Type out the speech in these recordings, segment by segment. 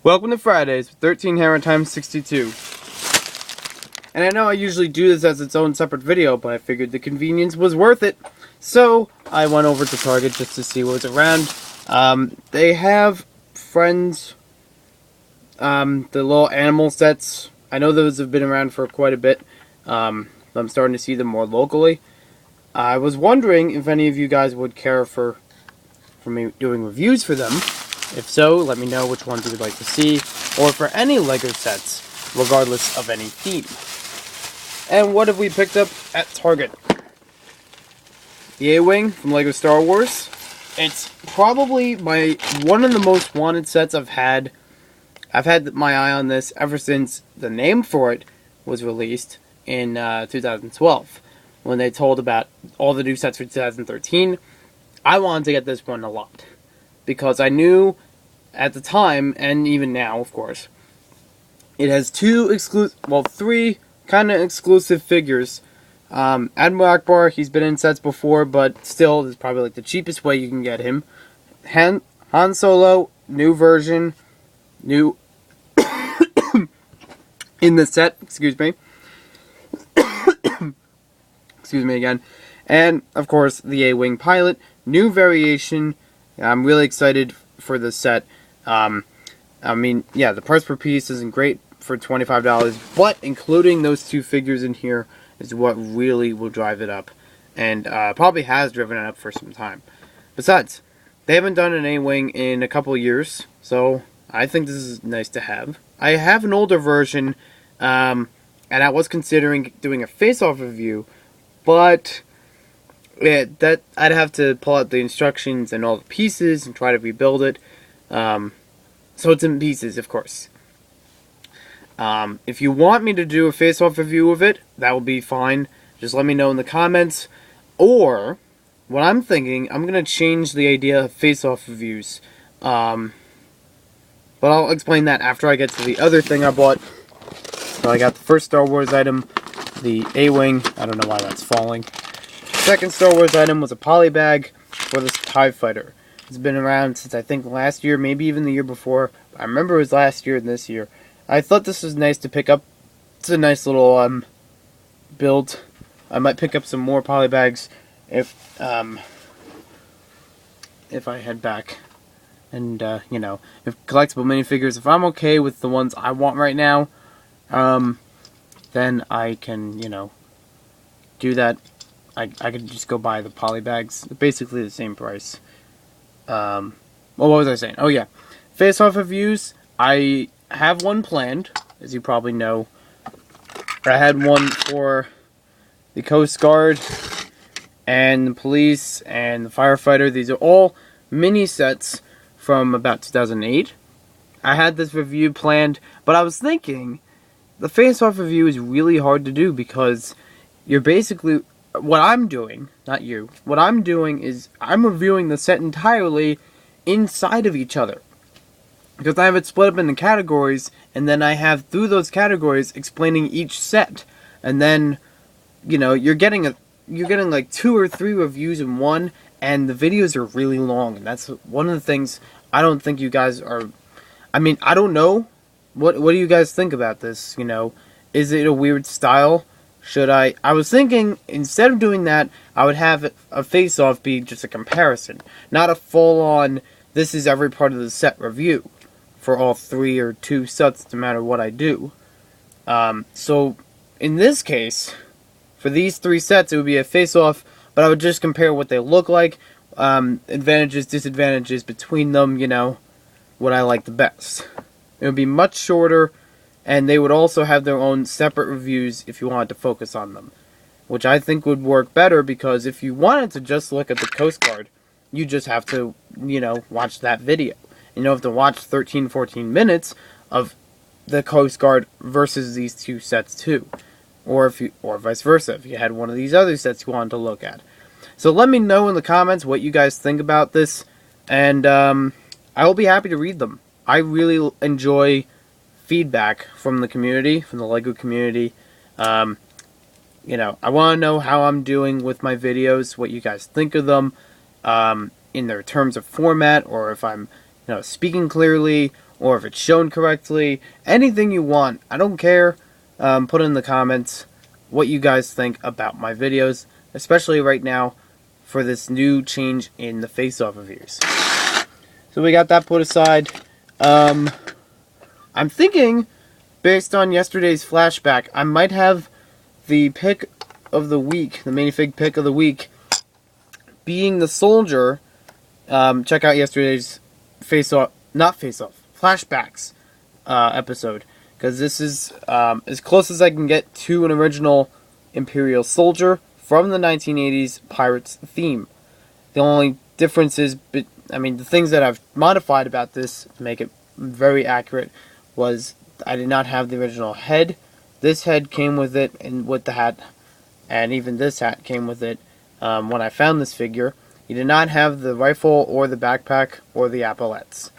Welcome to Fridays with 13 Hammer times 62. And I know I usually do this as its own separate video, but I figured the convenience was worth it. So I went over to Target just to see what's around. They have Friends, the little animal sets. I know those have been around for quite a bit. I'm starting to see them more locally. I was wondering if any of you guys would care for me doing reviews for them. If so, let me know which ones you would like to see, or for any LEGO sets, regardless of any theme. And what have we picked up at Target? The A-Wing from LEGO Star Wars. It's probably one of the most wanted sets I've had. I've had my eye on this ever since the name for it was released in 2012, when they told about all the new sets for 2013. I wanted to get this one a lot, because I knew at the time, and even now, of course, it has three kind of exclusive figures. Admiral Akbar, he's been in sets before, but still, this is probably like the cheapest way you can get him. Han Solo, new version, new in the set, excuse me. Excuse me again. And, of course, the A-Wing pilot, new variation. I'm really excited for this set. I mean, yeah, the price per piece isn't great for $25, but including those two figures in here is what really will drive it up, and probably has driven it up for some time. Besides, they haven't done an A-Wing in a couple of years, so I think this is nice to have. I have an older version, and I was considering doing a face-off review, but yeah, I'd have to pull out the instructions and all the pieces and try to rebuild it. So it's in pieces, of course. If you want me to do a face-off review of it, that will be fine. Just let me know in the comments. Or, what I'm thinking, I'm going to change the idea of face-off reviews. But I'll explain that after I get to the other thing I bought. So I got the first Star Wars item, the A-Wing. I don't know why that's falling. Second Star Wars item was a poly bag for this TIE Fighter. It's been around since I think last year, maybe even the year before. I remember it was last year and this year. I thought this was nice to pick up. It's a nice little build. I might pick up some more poly bags if I head back. And you know, if collectible minifigures, if I'm okay with the ones I want right now, then I can, you know, do that. I could just go buy the poly bags. They're basically the same price. Well, what was I saying? Oh yeah, face-off reviews. I have one planned, as you probably know. I had one for the Coast Guard and the police and the firefighter. These are all mini sets from about 2008. I had this review planned, but I was thinking the face-off review is really hard to do because you're basically... What I'm doing, not you, what I'm doing is I'm reviewing the set entirely inside of each other. Because I have it split up into categories, and then I have, through those categories, explaining each set. And then, you know, you're getting like 2 or 3 reviews in one, and the videos are really long. And that's one of the things I don't think you guys are... I mean, I don't know. What do you guys think about this, you know? Is it a weird style? Should I was thinking, instead of doing that, I would have a face-off be just a comparison. Not a full-on, this is every part of the set review. For all 3 or 2 sets, no matter what I do. So, in this case, for these 3 sets, it would be a face-off, but I would just compare what they look like. Advantages, disadvantages between them, you know, what I like the best. It would be much shorter. And they would also have their own separate reviews if you wanted to focus on them. Which I think would work better, because if you wanted to just look at the Coast Guard, you just have to, you know, watch that video. You don't have to watch 13, 14 minutes of the Coast Guard versus these 2 sets too. Or vice versa, if you had one of these other sets you wanted to look at. So let me know in the comments what you guys think about this. And I will be happy to read them. I really enjoy feedback from the community, from the LEGO community. You know, I want to know how I'm doing with my videos, what you guys think of them, in their terms of format, or if I'm, you know, speaking clearly, or if it's shown correctly. Anything you want. I don't care. Put in the comments what you guys think about my videos, especially right now for this new change in the face-off reviews. So we got that put aside. I'm thinking, based on yesterday's flashback, I might have the pick of the week, the Minifig Pick of the week, being the Soldier. Check out yesterday's flashbacks episode, because this is as close as I can get to an original Imperial Soldier from the 1980s Pirates theme. The only difference is, the things that I've modified about this to make it very accurate was I did not have the original head. This head came with it, and with the hat, and even this hat came with it when I found this figure. You did not have the rifle or the backpack or the epaulettes.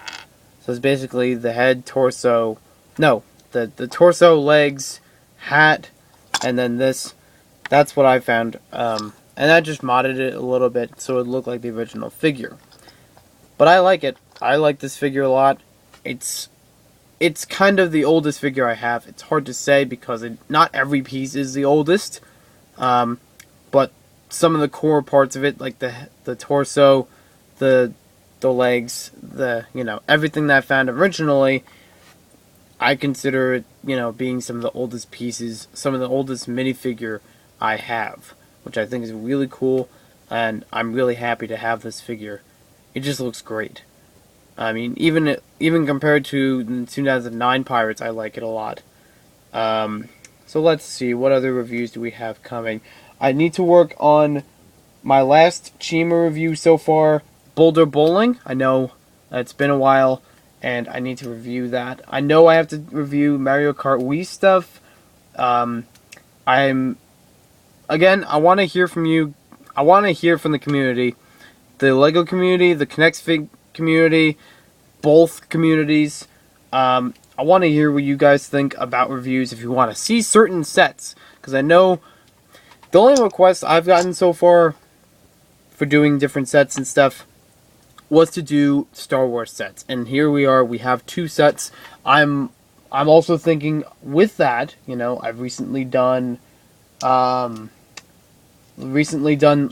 So it's basically the head, torso, the torso, legs, hat, and then this. That's what I found. And I just modded it a little bit so it looked like the original figure. But I like it. I like this figure a lot. It's kind of the oldest figure I have. It's hard to say because not every piece is the oldest. But some of the core parts of it, like the torso, the legs, everything that I found originally, I consider it, being some of the oldest pieces, some of the oldest minifigure I have, which I think is really cool, and I'm really happy to have this figure. It just looks great. Even compared to the 2009 Pirates, I like it a lot. So let's see, what other reviews do we have coming? I need to work on my last Chima review so far, Boulder Bowling. I know it's been a while, and I need to review that. I know I have to review Mario Kart Wii stuff. I want to hear from you. I want to hear from the community. The LEGO community, the KinectFig community, both communities. I want to hear what you guys think about reviews if you want to see certain sets. Because I know the only request I've gotten so far for doing different sets and stuff was to do Star Wars sets. And here we are, we have 2 sets. I'm also thinking with that, I've recently done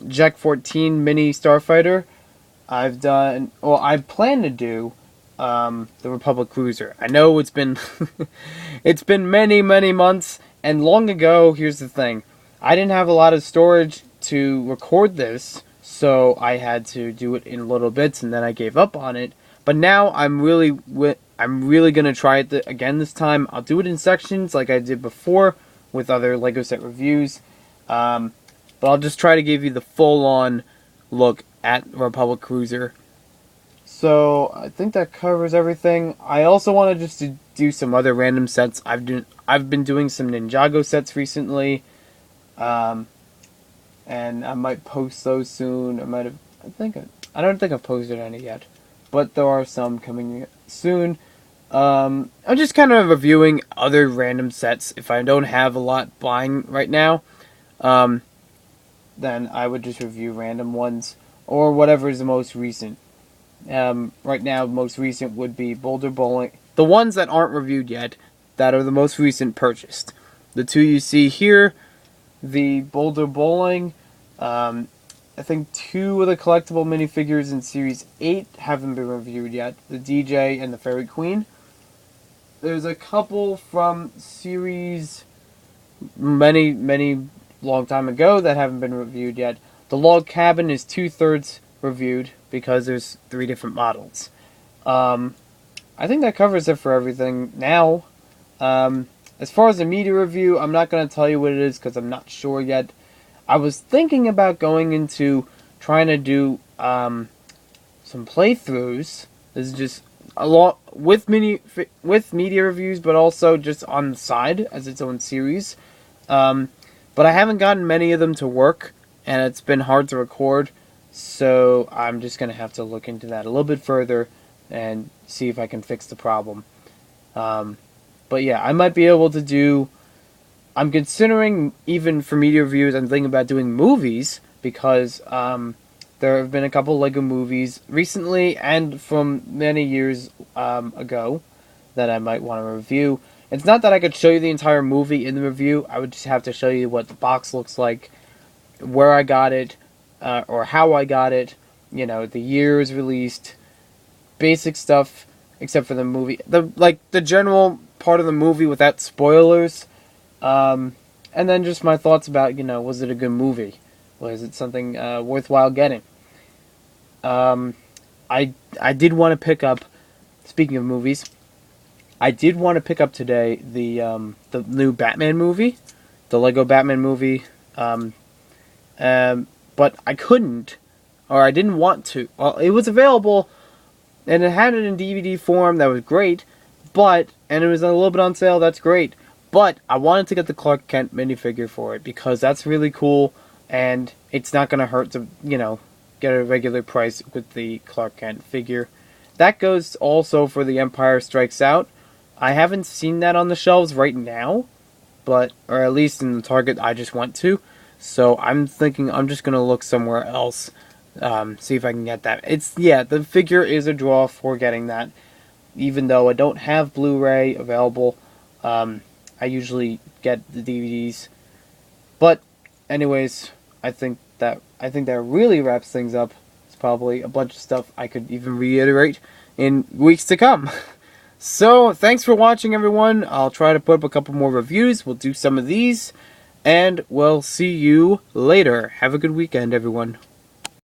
Jack 14 Mini Starfighter. I plan to do the Republic Cruiser. I know it's been it's been many months and long ago. Here's the thing, I didn't have a lot of storage to record this, so I had to do it in little bits, and then I gave up on it. But now I'm really gonna try it again this time. I'll do it in sections like I did before with other LEGO set reviews. But I'll just try to give you the full-on look at Republic Cruiser. So I think that covers everything. I also wanted just to do some other random sets. I've been doing some Ninjago sets recently, and I might post those soon. I don't think I've posted any yet, but there are some coming soon. I'm just kind of reviewing other random sets. If I don't have a lot buying right now, then I would just review random ones, or whatever is the most recent. Right now, most recent would be Boulder Bowling. The ones that aren't reviewed yet, that are the most recent purchased. The 2 you see here, the Boulder Bowling, I think 2 of the collectible minifigures in Series 8 haven't been reviewed yet. The DJ and the Fairy Queen. There's a couple from Series many long time ago that haven't been reviewed yet. The Log Cabin is 2/3 reviewed because there's 3 different models. I think that covers it for everything now. As far as the media review, I'm not going to tell you what it is because I'm not sure yet. I was thinking about going into trying to do some playthroughs. This is just a lot with media reviews, but also just on the side as its own series. But I haven't gotten many of them to work, and it's been hard to record, so I'm just going to have to look into that a little bit further and see if I can fix the problem. But yeah, I might be able to do... I'm considering, even for media reviews, I'm thinking about doing movies, because there have been a couple LEGO movies recently and from many years ago that I might want to review. It's not that I could show you the entire movie in the review. I would just have to show you what the box looks like, where I got it, or how I got it, the year it was released, basic stuff, except for the movie. The general part of the movie without spoilers. And then just my thoughts about, was it a good movie? Was it something worthwhile getting? I did want to pick up, speaking of movies, I did want to pick up today the new Batman movie, the Lego Batman movie, but I couldn't, or I didn't want to. Well, it was available, and it had it in DVD form, that was great, and it was a little bit on sale, that's great, but I wanted to get the Clark Kent minifigure for it, because that's really cool, and it's not going to hurt to, get a regular price with the Clark Kent figure. That goes also for the Empire Strikes Out. I haven't seen that on the shelves right now, or at least in the Target I just went to, so I'm thinking I'm just going to look somewhere else, see if I can get that. The figure is a draw for getting that, even though I don't have Blu-ray available. I usually get the DVDs, but anyways, I think that really wraps things up. It's probably a bunch of stuff I could even reiterate in weeks to come. So, thanks for watching, everyone. I'll try to put up a couple more reviews. We'll do some of these, and we'll see you later. Have a good weekend, everyone.